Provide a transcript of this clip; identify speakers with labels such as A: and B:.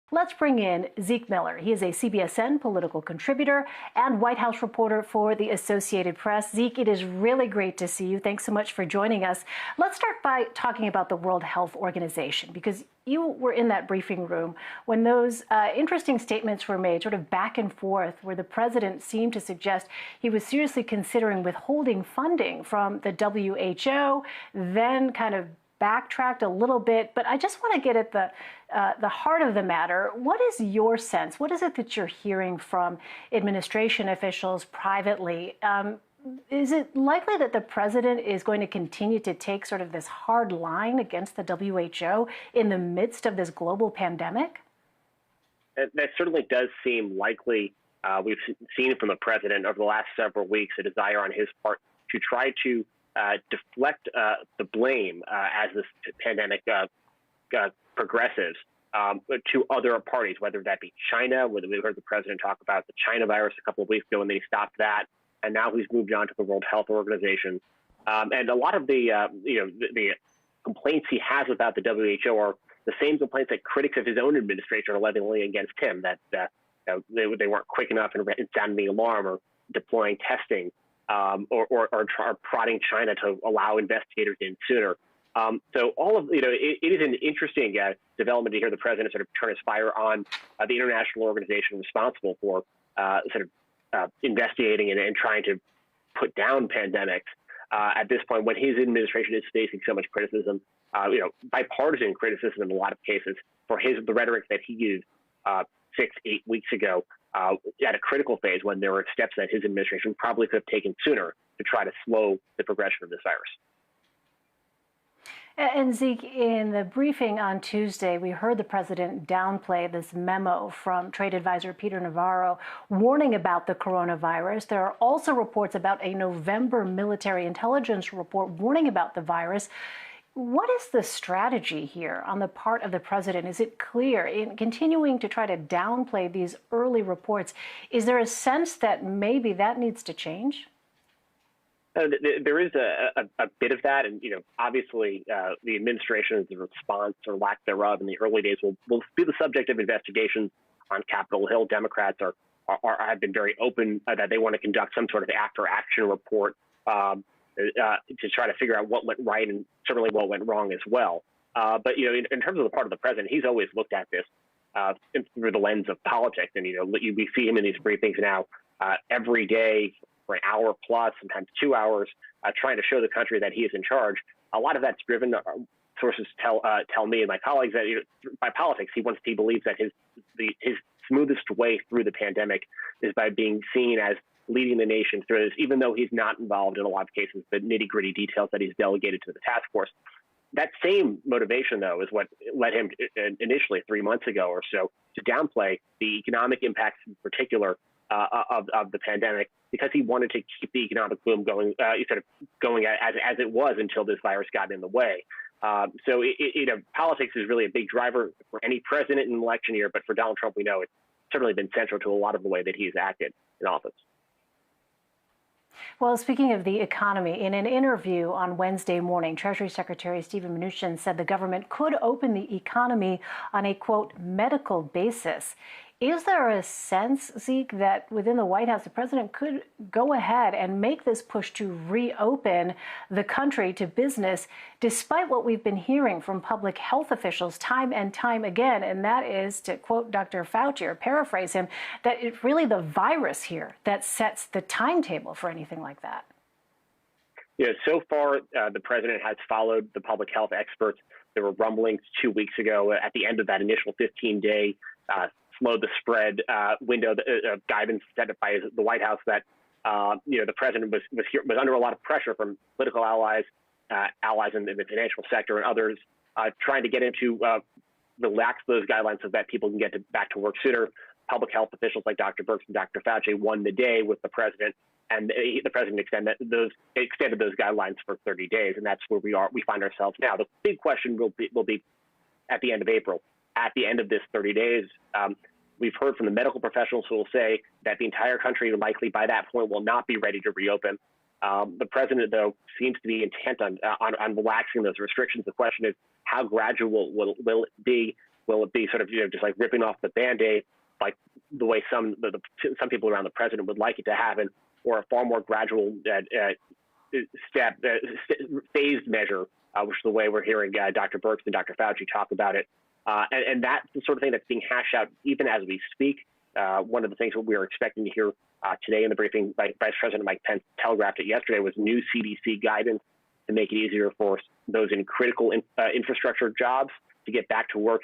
A: Let's bring in Zeke Miller. He is a CBSN political contributor and White House reporter for the Associated Press. Zeke, it is really great to see you. Thanks so much for joining us. Let's start by talking about the World Health Organization, because you were in that briefing room when those interesting statements were made, sort of back and forth, where the president seemed to suggest he was seriously considering withholding funding from the WHO, then kind of backtracked a little bit. But I just want to get at the heart of the matter. What is your sense? What is it that you're hearing from administration officials privately? Is it likely that the president is going to continue to take sort of this hard line against the WHO in the midst of this global pandemic?
B: That certainly does seem likely. We've seen from the president over the last several weeks a desire on his part to try to deflect the blame as this pandemic progresses to other parties, whether that be China, whether we heard the president talk about the China virus a couple of weeks ago and they stopped that, and now he's moved on to the World Health Organization. And a lot of the complaints he has about the WHO are the same complaints that critics of his own administration are levying against him, that they weren't quick enough in sounding the alarm or deploying testing. Or prodding China to allow investigators in sooner. So all of, it is an interesting development to hear the president sort of turn his fire on the international organization responsible for investigating and trying to put down pandemics at this point when his administration is facing so much criticism, bipartisan criticism in a lot of cases for the rhetoric that he used 6-8 weeks ago. At a critical phase when there were steps that his administration probably could have taken sooner to try to slow the progression of this virus.
A: And Zeke, in the briefing on Tuesday, we heard the president downplay this memo from trade advisor Peter Navarro warning about the coronavirus. There are also reports about a November military intelligence report warning about the virus. What is the strategy here on the part of the president? Is it clear in continuing to try to downplay these early reports? Is there a sense that maybe that needs to change?
B: There is a bit of that. And, obviously the administration's response or lack thereof in the early days will be the subject of investigations on Capitol Hill. Democrats have been very open that they want to conduct some sort of after-action report to try to figure out what went right and certainly what went wrong as well. But, in terms of the part of the president, he's always looked at this through the lens of politics. And, we see him in these briefings now every day for an hour plus, sometimes 2 hours, trying to show the country that he is in charge. A lot of that's driven, sources tell me and my colleagues that by politics, he believes that his smoothest way through the pandemic is by being seen as leading the nation through this, even though he's not involved in a lot of cases, the nitty-gritty details that he's delegated to the task force. That same motivation, though, is what led him initially 3 months ago or so to downplay the economic impacts in particular of the pandemic, because he wanted to keep the economic boom going, going as it was until this virus got in the way. So politics is really a big driver for any president in an election year, but for Donald Trump, we know it's certainly been central to a lot of the way that he's acted in office.
A: Well, speaking of the economy, in an interview on Wednesday morning, Treasury Secretary Steven Mnuchin said the government could open the economy on a, quote, medical basis. Is there a sense, Zeke, that within the White House, the president could go ahead and make this push to reopen the country to business, despite what we've been hearing from public health officials time and time again? And that is, to quote Dr. Fauci, or paraphrase him, that it's really the virus here that sets the timetable for anything like that.
B: So far, the president has followed the public health experts. There were rumblings 2 weeks ago at the end of that initial 15-day slow the spread window of guidance set by the White House that the president was under a lot of pressure from political allies in the financial sector and others trying to get him to relax those guidelines so that people can get back to work sooner. Public health officials like Dr. Birx and Dr. Fauci won the day with the president, and the president extended those guidelines for 30 days, and that's where we find ourselves now. The big question will be at the end of April. At the end of this 30 days, we've heard from the medical professionals who will say that the entire country likely by that point will not be ready to reopen. The president, though, seems to be intent on relaxing those restrictions. The question is, how gradual will it be? Will it be sort of just like ripping off the Band-Aid, like the way some people around the president would like it to happen, or a far more gradual phased measure, which is the way we're hearing Dr. Birx and Dr. Fauci talk about it. And that's the sort of thing that's being hashed out even as we speak. One of the things that we are expecting to hear today in the briefing by Vice President Mike Pence telegraphed it yesterday was new CDC guidance to make it easier for those in critical infrastructure jobs to get back to work